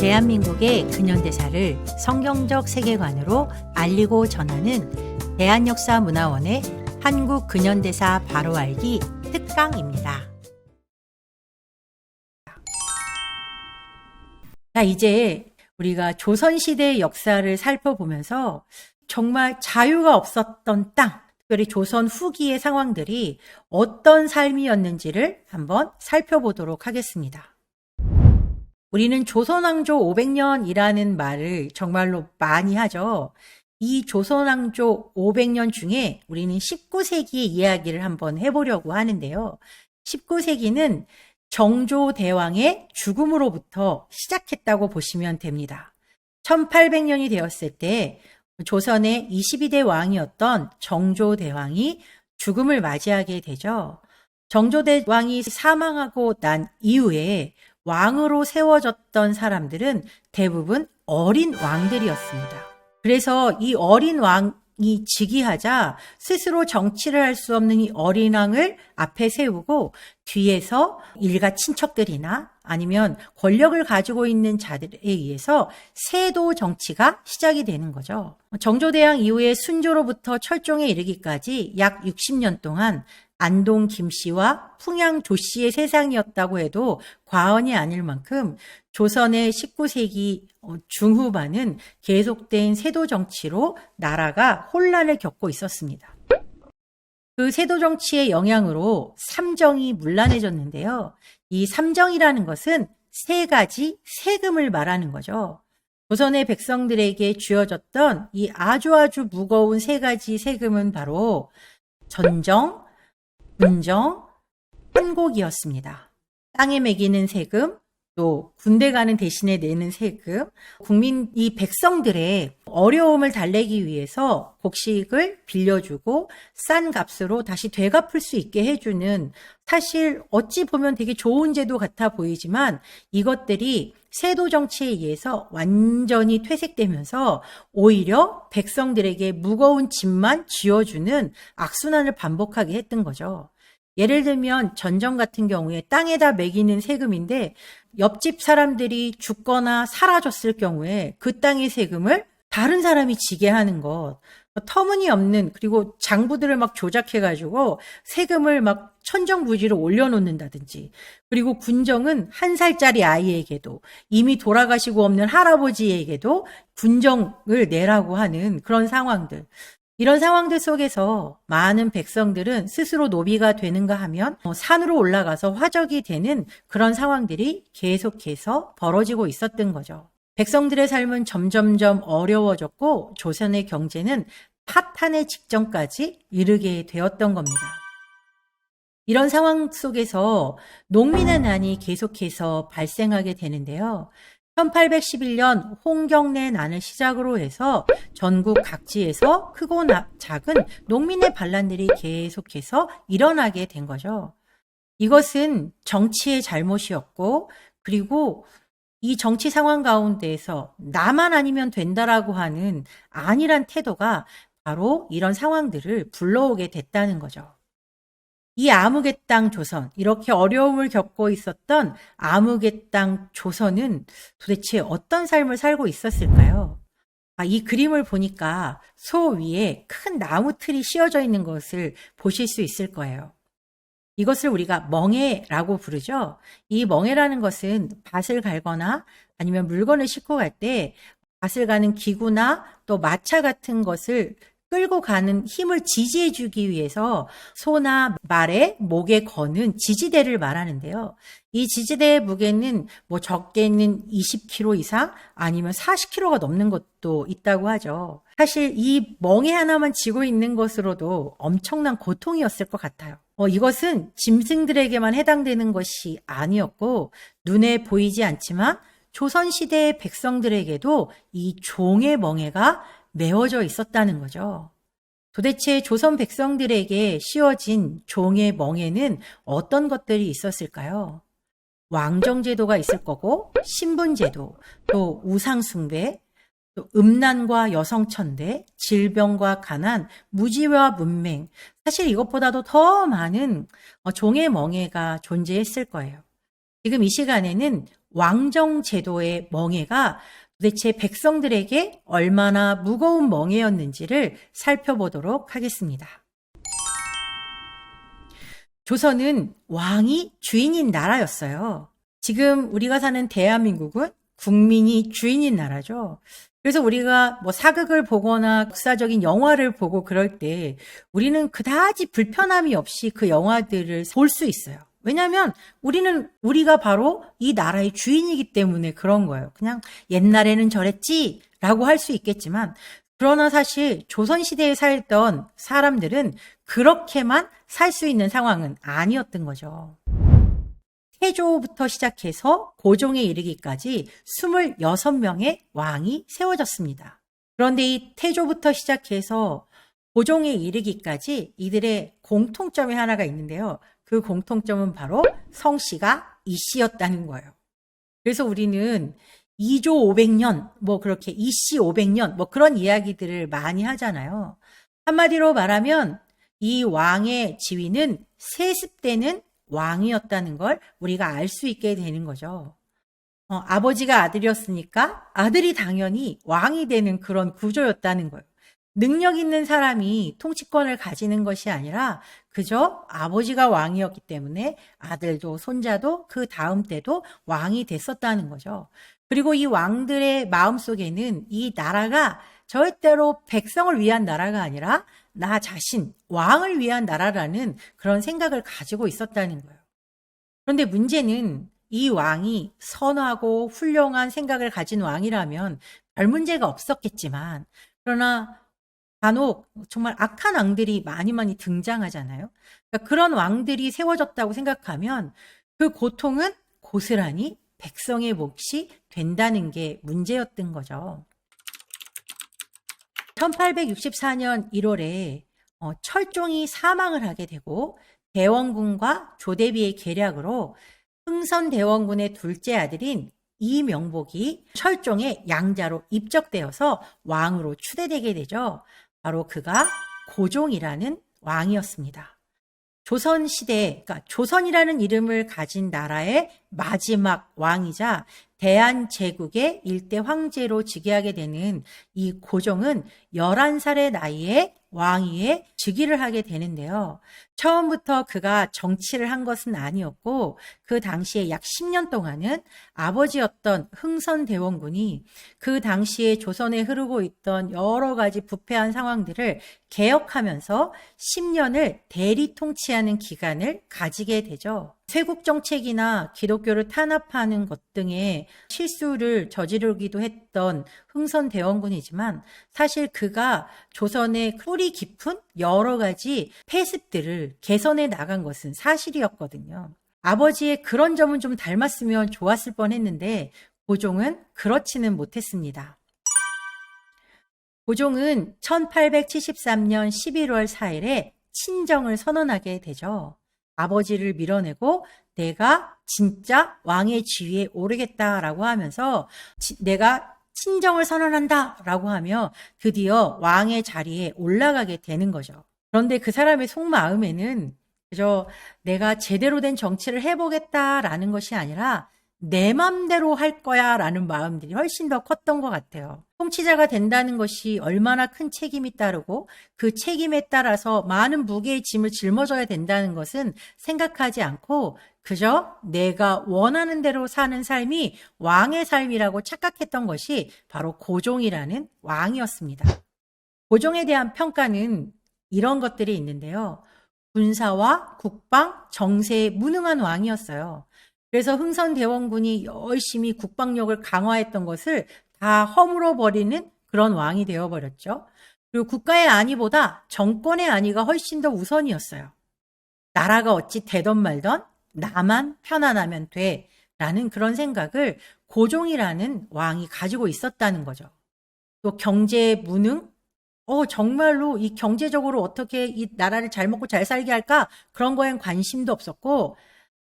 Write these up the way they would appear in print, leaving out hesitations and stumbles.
대한민국의 근현대사를 성경적 세계관으로 알리고 전하는 대한역사문화원의 한국 근현대사 바로 알기 특강입니다. 자, 이제 우리가 조선시대의 역사를 살펴보면서 정말 자유가 없었던 땅, 특별히 조선 후기의 상황들이 어떤 삶이었는지를 한번 살펴보도록 하겠습니다. 우리는 조선왕조 500년이라는 말을 정말로 많이 하죠. 이 조선왕조 500년 중에 우리는 19세기의 이야기를 한번 해보려고 하는데요. 19세기는 정조대왕의 죽음으로부터 시작했다고 보시면 됩니다. 1800년이 되었을 때 조선의 22대 왕이었던 정조대왕이 죽음을 맞이하게 되죠. 정조대왕이 사망하고 난 이후에 왕으로 세워졌던 사람들은 대부분 어린 왕들이었습니다. 그래서 이 어린 왕이 즉위하자 스스로 정치를 할 수 없는 이 어린 왕을 앞에 세우고 뒤에서 일가 친척들이나 아니면 권력을 가지고 있는 자들에 의해서 세도 정치가 시작이 되는 거죠. 정조대왕 이후에 순조로부터 철종에 이르기까지 약 60년 동안 안동 김씨와 풍양 조씨의 세상이었다고 해도 과언이 아닐 만큼 조선의 19세기 중후반은 계속된 세도 정치로 나라가 혼란을 겪고 있었습니다. 그 세도 정치의 영향으로 삼정이 문란해졌는데요. 이 삼정이라는 것은 세 가지 세금을 말하는 거죠. 조선의 백성들에게 쥐어졌던 이 아주 무거운 세 가지 세금은 바로 전정, 군정, 한곡이었습니다. 땅에 매기는 세금, 또 군대 가는 대신에 내는 세금, 이 백성들의 어려움을 달래기 위해서 곡식을 빌려주고 싼 값으로 다시 되갚을 수 있게 해주는, 사실 어찌 보면 되게 좋은 제도 같아 보이지만 이것들이 세도 정치에 의해서 완전히 퇴색되면서 오히려 백성들에게 무거운 짐만 쥐어주는 악순환을 반복하게 했던 거죠. 예를 들면 전정 같은 경우에 땅에다 매기는 세금인데 옆집 사람들이 죽거나 사라졌을 경우에 그 땅의 세금을 다른 사람이 지게 하는 것, 터무니없는, 그리고 장부들을 막 조작해가지고 세금을 막 천정부지로 올려놓는다든지, 그리고 군정은 1살짜리 아이에게도 이미 돌아가시고 없는 할아버지에게도 군정을 내라고 하는 그런 상황들. 이런 상황들 속에서 많은 백성들은 스스로 노비가 되는가 하면 산으로 올라가서 화적이 되는 그런 상황들이 계속해서 벌어지고 있었던 거죠. 백성들의 삶은 점점점 어려워졌고 조선의 경제는 파탄의 직전까지 이르게 되었던 겁니다. 이런 상황 속에서 농민의 난이 계속해서 발생하게 되는데요. 1811년 홍경래 난을 시작으로 해서 전국 각지에서 크고 작은 농민의 반란들이 계속해서 일어나게 된 거죠. 이것은 정치의 잘못이었고, 그리고 이 정치 상황 가운데에서 나만 아니면 된다라고 하는 안일한 태도가 바로 이런 상황들을 불러오게 됐다는 거죠. 이 아무개 땅 조선, 이렇게 어려움을 겪고 있었던 아무개 땅 조선은 도대체 어떤 삶을 살고 있었을까요? 이 그림을 보니까 소 위에 큰 나무 틀이 씌워져 있는 것을 보실 수 있을 거예요. 이것을 우리가 멍에라고 부르죠. 이 멍에라는 것은 밭을 갈거나 아니면 물건을 싣고 갈 때 밭을 가는 기구나 또 마차 같은 것을 끌고 가는 힘을 지지해 주기 위해서 소나 말의 목에 거는 지지대를 말하는데요. 이 지지대의 무게는 적게는 20kg 이상 아니면 40kg가 넘는 것도 있다고 하죠. 사실 이 멍에 하나만 쥐고 있는 것으로도 엄청난 고통이었을 것 같아요. 이것은 짐승들에게만 해당되는 것이 아니었고 눈에 보이지 않지만 조선시대의 백성들에게도 이 종의 멍에가 메워져 있었다는 거죠. 도대체 조선 백성들에게 씌워진 종의 멍에는 어떤 것들이 있었을까요? 왕정제도가 있을 거고, 신분제도, 또 우상숭배, 또 음란과 여성천대, 질병과 가난, 무지와 문맹, 사실 이것보다도 더 많은 종의 멍에가 존재했을 거예요. 지금 이 시간에는 왕정 제도의 멍해가 도대체 백성들에게 얼마나 무거운 멍해였는지를 살펴보도록 하겠습니다. 조선은 왕이 주인인 나라였어요. 지금 우리가 사는 대한민국은 국민이 주인인 나라죠. 그래서 우리가 뭐 사극을 보거나 역사적인 영화를 보고 그럴 때 우리는 그다지 불편함이 없이 그 영화들을 볼 수 있어요. 왜냐하면 우리가 바로 이 나라의 주인이기 때문에 그런 거예요. 그냥 옛날에는 저랬지 라고 할 수 있겠지만, 그러나 사실 조선시대에 살던 사람들은 그렇게만 살 수 있는 상황은 아니었던 거죠. 태조부터 시작해서 고종에 이르기까지 26명의 왕이 세워졌습니다. 그런데 이 태조부터 시작해서 고종에 이르기까지 이들의 공통점이 하나가 있는데요. 그 공통점은 바로 성씨가 이씨였다는 거예요. 그래서 우리는 2조 500년, 뭐 그렇게 이씨 500년, 뭐 그런 이야기들을 많이 하잖아요. 한마디로 말하면 이 왕의 지위는 세습되는 왕이었다는 걸 우리가 알 수 있게 되는 거죠. 아버지가 아들이었으니까 아들이 당연히 왕이 되는 그런 구조였다는 거예요. 능력 있는 사람이 통치권을 가지는 것이 아니라 그저 아버지가 왕이었기 때문에 아들도 손자도 그 다음 때도 왕이 됐었다는 거죠. 그리고 이 왕들의 마음속에는 이 나라가 절대로 백성을 위한 나라가 아니라 나 자신, 왕을 위한 나라라는 그런 생각을 가지고 있었다는 거예요. 그런데 문제는 이 왕이 선하고 훌륭한 생각을 가진 왕이라면 별 문제가 없었겠지만, 그러나 간혹 정말 악한 왕들이 많이 등장하잖아요. 그러니까 그런 왕들이 세워졌다고 생각하면 그 고통은 고스란히 백성의 몫이 된다는 게 문제였던 거죠. 1864년 1월에 철종이 사망을 하게 되고 대원군과 조대비의 계략으로 흥선대원군의 둘째 아들인 이명복이 철종의 양자로 입적되어서 왕으로 추대되게 되죠. 바로 그가 고종이라는 왕이었습니다. 조선시대, 그러니까 조선이라는 이름을 가진 나라의 마지막 왕이자 대한제국의 일대 황제로 즉위하게 되는 이 고종은 11살의 나이에 왕위에 즉위를 하게 되는데요. 처음부터 그가 정치를 한 것은 아니었고 그 당시에 약 10년 동안은 아버지였던 흥선대원군이 그 당시에 조선에 흐르고 있던 여러 가지 부패한 상황들을 개혁하면서 10년을 대리 통치하는 기간을 가지게 되죠. 쇄국 정책이나 기독교를 탄압하는 것 등의 실수를 저지르기도 했던 흥선대원군이지만 사실 그가 조선의 뿌리 깊은 여러 가지 폐습들을 개선해 나간 것은 사실이었거든요. 아버지의 그런 점은 좀 닮았으면 좋았을 뻔했는데 고종은 그렇지는 못했습니다. 고종은 1873년 11월 4일에 친정을 선언하게 되죠. 아버지를 밀어내고 내가 진짜 왕의 지위에 오르겠다라고 하면서 내가 친정을 선언한다라고 하며 드디어 왕의 자리에 올라가게 되는 거죠. 그런데 그 사람의 속마음에는 그저 내가 제대로 된 정치를 해보겠다라는 것이 아니라 내 맘대로 할 거야 라는 마음들이 훨씬 더 컸던 것 같아요. 통치자가 된다는 것이 얼마나 큰 책임이 따르고 그 책임에 따라서 많은 무게의 짐을 짊어져야 된다는 것은 생각하지 않고 그저 내가 원하는 대로 사는 삶이 왕의 삶이라고 착각했던 것이 바로 고종이라는 왕이었습니다. 고종에 대한 평가는 이런 것들이 있는데요. 군사와 국방, 정세에 무능한 왕이었어요. 그래서 흥선대원군이 열심히 국방력을 강화했던 것을 다 허물어 버리는 그런 왕이 되어버렸죠. 그리고 국가의 안위보다 정권의 안위가 훨씬 더 우선이었어요. 나라가 어찌 되던 말던 나만 편안하면 돼 라는 그런 생각을 고종이라는 왕이 가지고 있었다는 거죠. 또 경제 무능? 정말로 이 경제적으로 어떻게 이 나라를 잘 먹고 잘 살게 할까? 그런 거엔 관심도 없었고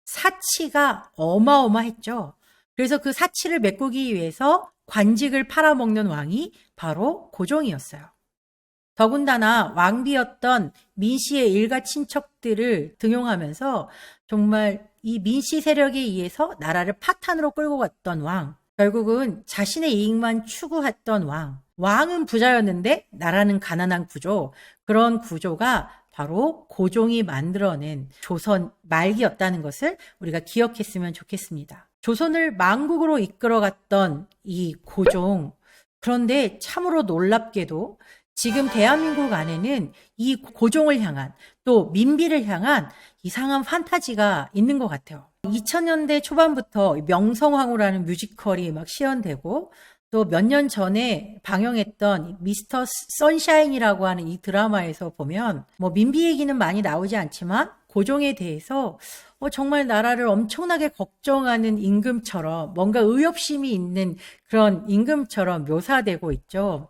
사치가 어마어마했죠. 그래서 그 사치를 메꾸기 위해서 관직을 팔아먹는 왕이 바로 고종이었어요. 더군다나 왕비였던 민씨의 일가 친척들을 등용하면서 정말 이 민씨 세력에 의해서 나라를 파탄으로 끌고 갔던 왕, 결국은 자신의 이익만 추구했던 왕, 왕은 부자였는데 나라는 가난한 구조, 그런 구조가 바로 고종이 만들어낸 조선 말기였다는 것을 우리가 기억했으면 좋겠습니다. 조선을 망국으로 이끌어갔던 이 고종, 그런데 참으로 놀랍게도 지금 대한민국 안에는 이 고종을 향한 또 민비를 향한 이상한 판타지가 있는 것 같아요. 2000년대 초반부터 명성황후라는 뮤지컬이 막 시연되고 또 몇 년 전에 방영했던 미스터 선샤인이라고 하는 이 드라마에서 보면 뭐 민비 얘기는 많이 나오지 않지만 고종에 대해서 정말 나라를 엄청나게 걱정하는 임금처럼 뭔가 의협심이 있는 그런 임금처럼 묘사되고 있죠.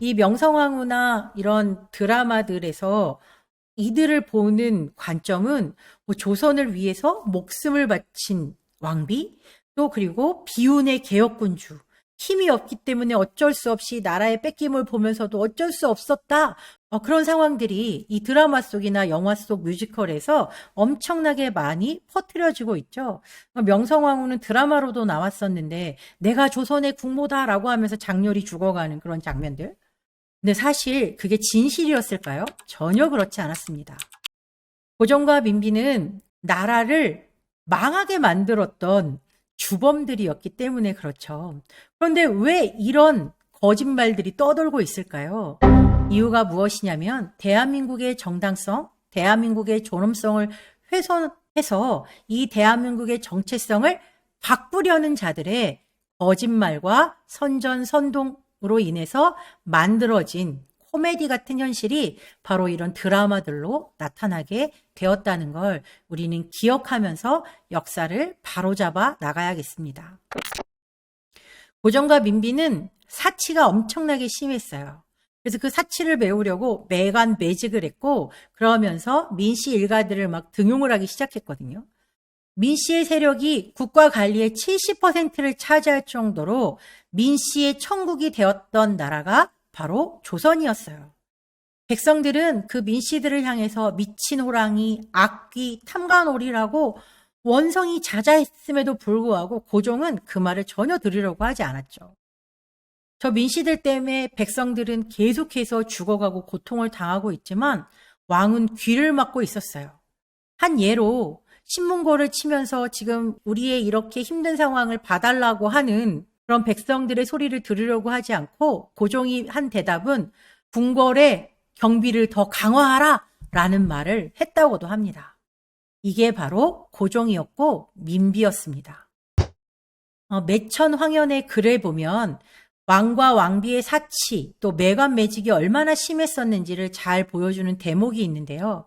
이 명성황후나 이런 드라마들에서 이들을 보는 관점은 조선을 위해서 목숨을 바친 왕비, 또 그리고 비운의 개혁군주, 힘이 없기 때문에 어쩔 수 없이 나라의 뺏김을 보면서도 어쩔 수 없었다. 그런 상황들이 이 드라마 속이나 영화 속 뮤지컬에서 엄청나게 많이 퍼뜨려지고 있죠. 명성황후는 드라마로도 나왔었는데 내가 조선의 국모다라고 하면서 장렬히 죽어가는 그런 장면들. 근데 사실 그게 진실이었을까요? 전혀 그렇지 않았습니다. 고종과 민비는 나라를 망하게 만들었던 주범들이었기 때문에 그렇죠. 그런데 왜 이런 거짓말들이 떠돌고 있을까요? 이유가 무엇이냐면 대한민국의 정당성, 대한민국의 존엄성을 훼손해서 이 대한민국의 정체성을 바꾸려는 자들의 거짓말과 선전선동으로 인해서 만들어진 코미디 같은 현실이 바로 이런 드라마들로 나타나게 되었다는 걸 우리는 기억하면서 역사를 바로잡아 나가야겠습니다. 고종과 민비는 사치가 엄청나게 심했어요. 그래서 그 사치를 메우려고 매간 매직을 했고 그러면서 민씨 일가들을 막 등용을 하기 시작했거든요. 민씨의 세력이 국가 관리의 70%를 차지할 정도로 민씨의 천국이 되었던 나라가 바로 조선이었어요. 백성들은 그 민씨들을 향해서 미친 호랑이, 악귀, 탐관오리라고 원성이 자자했음에도 불구하고 고종은 그 말을 전혀 들으려고 하지 않았죠. 저 민씨들 때문에 백성들은 계속해서 죽어가고 고통을 당하고 있지만 왕은 귀를 막고 있었어요. 한 예로 신문고를 치면서 지금 우리의 이렇게 힘든 상황을 봐달라고 하는 그런 백성들의 소리를 들으려고 하지 않고 고종이 한 대답은 궁궐의 경비를 더 강화하라 라는 말을 했다고도 합니다. 이게 바로 고종이었고 민비였습니다. 매천황현의 글을 보면 왕과 왕비의 사치 또 매관매직이 얼마나 심했었는지를 잘 보여주는 대목이 있는데요.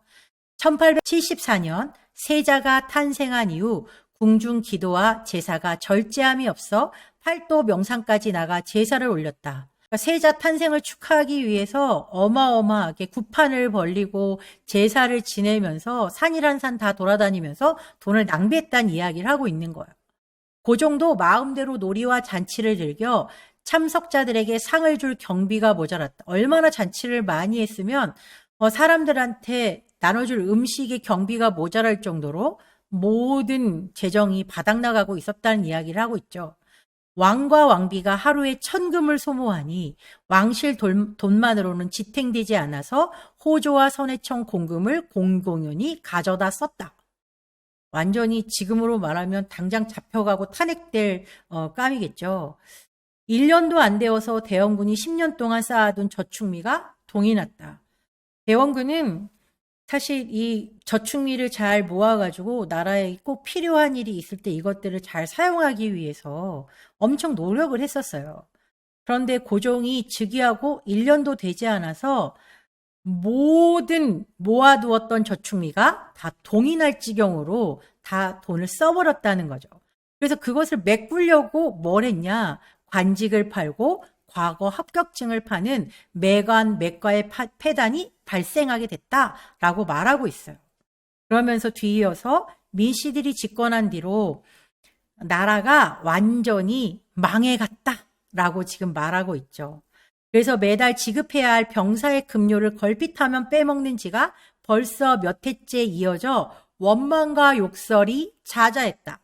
1874년 세자가 탄생한 이후 궁중 기도와 제사가 절제함이 없어 팔도 명상까지 나가 제사를 올렸다. 그러니까 세자 탄생을 축하하기 위해서 어마어마하게 구판을 벌리고 제사를 지내면서 산이란 산 다 돌아다니면서 돈을 낭비했다는 이야기를 하고 있는 거예요. 고종도 마음대로 놀이와 잔치를 즐겨 참석자들에게 상을 줄 경비가 모자랐다. 얼마나 잔치를 많이 했으면 사람들한테 나눠줄 음식의 경비가 모자랄 정도로 모든 재정이 바닥나가고 있었다는 이야기를 하고 있죠. 왕과 왕비가 하루에 1000금을 소모하니 왕실 돈만으로는 지탱되지 않아서 호조와 선해청 공금을 공공연히 가져다 썼다. 완전히 지금으로 말하면 당장 잡혀가고 탄핵될 감이겠죠. 1년도 안 되어서 대원군이 10년 동안 쌓아둔 저축미가 동이 났다. 대원군은 사실 이 저축미를 잘 모아가지고 나라에 꼭 필요한 일이 있을 때 이것들을 잘 사용하기 위해서 엄청 노력을 했었어요. 그런데 고종이 즉위하고 1년도 되지 않아서 모든 모아두었던 저축미가 다 동이 날 지경으로 다 돈을 써버렸다는 거죠. 그래서 그것을 메꾸려고 뭘 했냐? 관직을 팔고 과거 합격증을 파는 매관 매과의 폐단이 발생하게 됐다라고 말하고 있어요. 그러면서 뒤이어서 민씨들이 집권한 뒤로 나라가 완전히 망해갔다라고 지금 말하고 있죠. 그래서 매달 지급해야 할 병사의 급료를 걸핏하면 빼먹는 지가 벌써 몇 해째 이어져 원망과 욕설이 자자했다.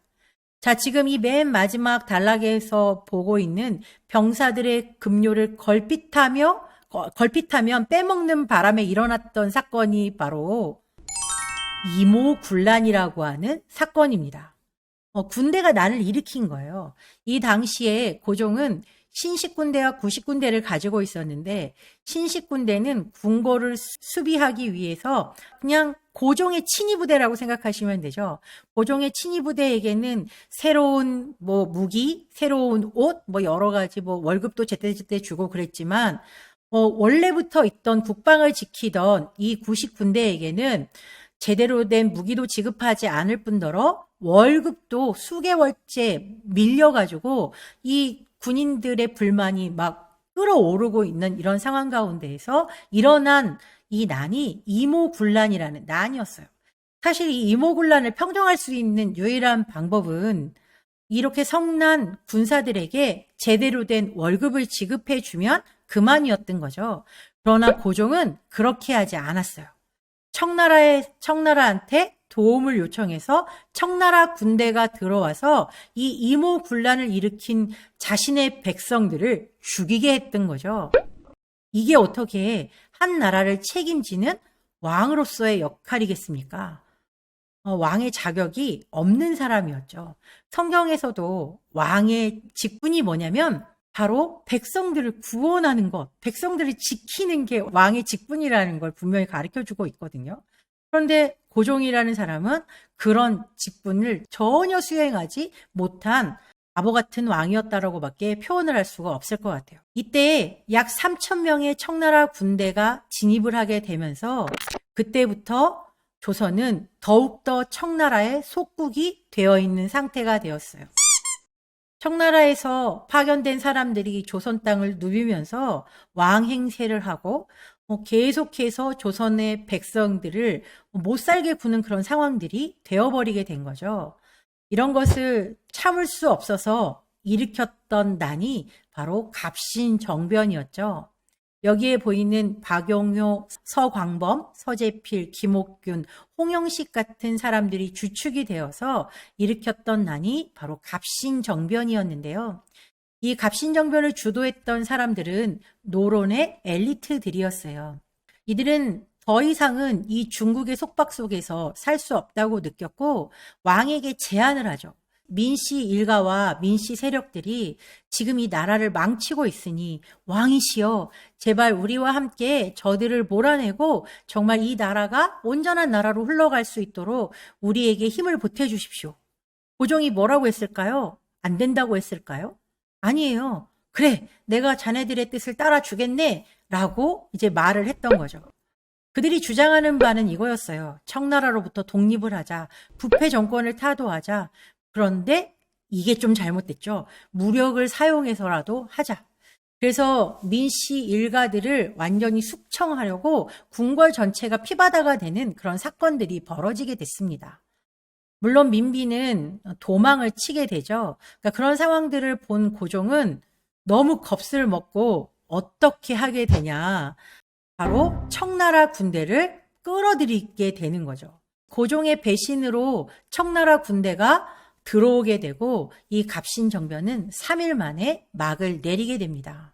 자, 지금 이 맨 마지막 단락에서 보고 있는 병사들의 급료를 걸핏하면 빼먹는 바람에 일어났던 사건이 바로 이모군란이라고 하는 사건입니다. 군대가 난을 일으킨 거예요. 이 당시에 고종은 신식군대와 구식군대를 가지고 있었는데 신식군대는 궁궐을 수비하기 위해서 그냥 고종의 친위부대라고 생각하시면 되죠. 고종의 친위부대에게는 새로운 무기, 새로운 옷, 여러 가지 월급도 제때제때 주고 그랬지만 원래부터 있던 국방을 지키던 이 구식군대에게는 제대로 된 무기도 지급하지 않을 뿐더러 월급도 수개월째 밀려가지고 이 군인들의 불만이 막 끌어오르고 있는 이런 상황 가운데에서 일어난 이 난이 이모군란이라는 난이었어요. 사실 이 이모군란을 평정할 수 있는 유일한 방법은 이렇게 성난 군사들에게 제대로 된 월급을 지급해주면 그만이었던 거죠. 그러나 고종은 그렇게 하지 않았어요. 청나라한테 도움을 요청해서 청나라 군대가 들어와서 이 이모군란을 일으킨 자신의 백성들을 죽이게 했던 거죠. 이게 어떻게 한 나라를 책임지는 왕으로서의 역할이겠습니까? 왕의 자격이 없는 사람이었죠. 성경에서도 왕의 직분이 뭐냐면 바로 백성들을 구원하는 것, 백성들을 지키는 게 왕의 직분이라는 걸 분명히 가르쳐주고 있거든요. 그런데 고종이라는 사람은 그런 직분을 전혀 수행하지 못한 바보 같은 왕이었다라고밖에 표현을 할 수가 없을 것 같아요. 이때 약 3,000명의 청나라 군대가 진입을 하게 되면서 그때부터 조선은 더욱더 청나라의 속국이 되어 있는 상태가 되었어요. 청나라에서 파견된 사람들이 조선 땅을 누비면서 왕 행세를 하고 계속해서 조선의 백성들을 못 살게 구는 그런 상황들이 되어버리게 된 거죠. 이런 것을 참을 수 없어서 일으켰던 난이 바로 갑신정변이었죠. 여기에 보이는 박용효, 서광범, 서재필, 김옥균, 홍영식 같은 사람들이 주축이 되어서 일으켰던 난이 바로 갑신정변이었는데요. 이 갑신정변을 주도했던 사람들은 노론의 엘리트들이었어요. 이들은 더 이상은 이 중국의 속박 속에서 살 수 없다고 느꼈고 왕에게 제안을 하죠. 민씨 일가와 민씨 세력들이 지금 이 나라를 망치고 있으니 왕이시여 제발 우리와 함께 저들을 몰아내고 정말 이 나라가 온전한 나라로 흘러갈 수 있도록 우리에게 힘을 보태주십시오. 고종이 뭐라고 했을까요? 안 된다고 했을까요? 아니에요. 그래, 내가 자네들의 뜻을 따라주겠네 라고 이제 말을 했던 거죠. 그들이 주장하는 바는 이거였어요. 청나라로부터 독립을 하자, 부패 정권을 타도하자. 그런데 이게 좀 잘못됐죠. 무력을 사용해서라도 하자. 그래서 민씨 일가들을 완전히 숙청하려고 궁궐 전체가 피바다가 되는 그런 사건들이 벌어지게 됐습니다. 물론 민비는 도망을 치게 되죠. 그러니까 그런 상황들을 본 고종은 너무 겁을 먹고 어떻게 하게 되냐. 바로 청나라 군대를 끌어들이게 되는 거죠. 고종의 배신으로 청나라 군대가 들어오게 되고 이 갑신정변은 3일 만에 막을 내리게 됩니다.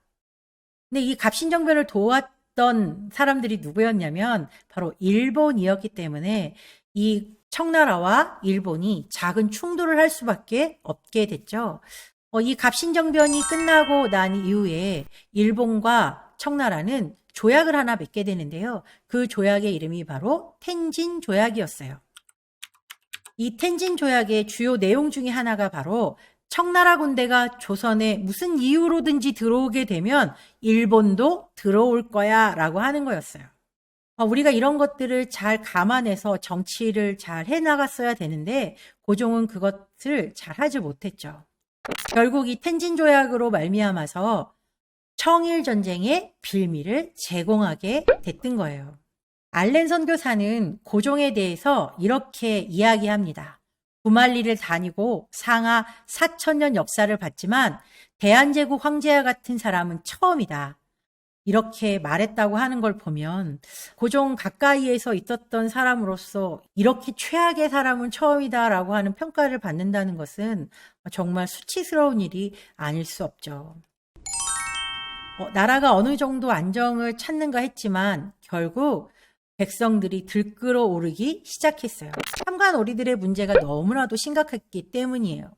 근데 이 갑신정변을 도왔던 사람들이 누구였냐면 바로 일본이었기 때문에 이 청나라와 일본이 작은 충돌을 할 수밖에 없게 됐죠. 이 갑신정변이 끝나고 난 이후에 일본과 청나라는 조약을 하나 맺게 되는데요. 그 조약의 이름이 바로 텐진 조약이었어요. 이 텐진 조약의 주요 내용 중에 하나가 바로 청나라 군대가 조선에 무슨 이유로든지 들어오게 되면 일본도 들어올 거야 라고 하는 거였어요. 우리가 이런 것들을 잘 감안해서 정치를 잘 해나갔어야 되는데 고종은 그것을 잘 하지 못했죠. 결국 이 텐진 조약으로 말미암아서 청일 전쟁의 빌미를 제공하게 됐던 거예요. 알렌 선교사는 고종에 대해서 이렇게 이야기합니다. 구말리를 다니고 상하 4,000년 역사를 봤지만 대한제국 황제와 같은 사람은 처음이다. 이렇게 말했다고 하는 걸 보면 고종 가까이에서 있었던 사람으로서 이렇게 최악의 사람은 처음이다라고 하는 평가를 받는다는 것은 정말 수치스러운 일이 아닐 수 없죠. 나라가 어느 정도 안정을 찾는가 했지만 결국 백성들이 들끓어 오르기 시작했어요. 탐관오리들의 문제가 너무나도 심각했기 때문이에요.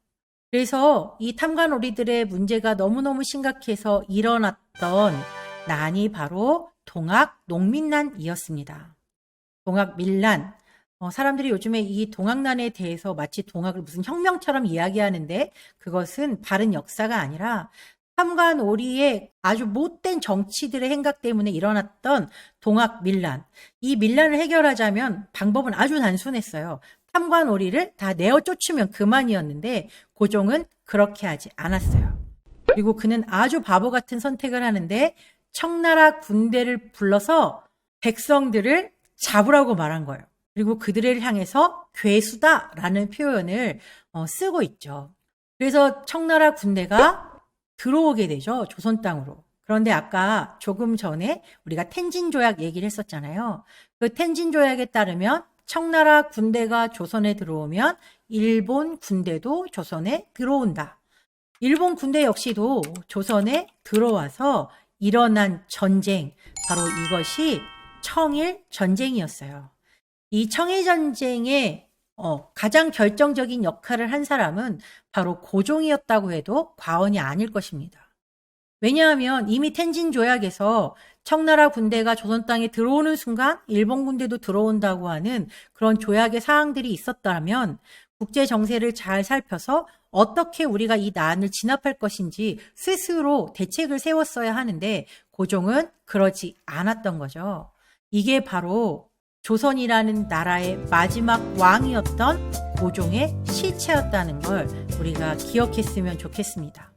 그래서 이 탐관오리들의 문제가 너무너무 심각해서 일어났던 난이 바로 동학 농민난이었습니다. 동학밀난. 사람들이 요즘에 이 동학난에 대해서 마치 동학을 무슨 혁명처럼 이야기하는데 그것은 바른 역사가 아니라 탐관오리의 아주 못된 정치들의 행각 때문에 일어났던 동학밀난. 이 밀란을 해결하자면 방법은 아주 단순했어요. 탐관오리를 다 내어 쫓으면 그만이었는데 고종은 그렇게 하지 않았어요. 그리고 그는 아주 바보 같은 선택을 하는데 청나라 군대를 불러서 백성들을 잡으라고 말한 거예요. 그리고 그들을 향해서 괴수다라는 표현을 쓰고 있죠. 그래서 청나라 군대가 들어오게 되죠. 조선 땅으로. 그런데 아까 조금 전에 우리가 텐진조약 얘기를 했었잖아요. 그 텐진조약에 따르면 청나라 군대가 조선에 들어오면 일본 군대도 조선에 들어온다. 일본 군대 역시도 조선에 들어와서 일어난 전쟁, 바로 이것이 청일 전쟁이었어요. 이 청일 전쟁에 가장 결정적인 역할을 한 사람은 바로 고종이었다고 해도 과언이 아닐 것입니다. 왜냐하면 이미 텐진 조약에서 청나라 군대가 조선 땅에 들어오는 순간 일본 군대도 들어온다고 하는 그런 조약의 사항들이 있었다면 국제 정세를 잘 살펴서 어떻게 우리가 이 난을 진압할 것인지 스스로 대책을 세웠어야 하는데 고종은 그러지 않았던 거죠. 이게 바로 조선이라는 나라의 마지막 왕이었던 고종의 실체였다는 걸 우리가 기억했으면 좋겠습니다.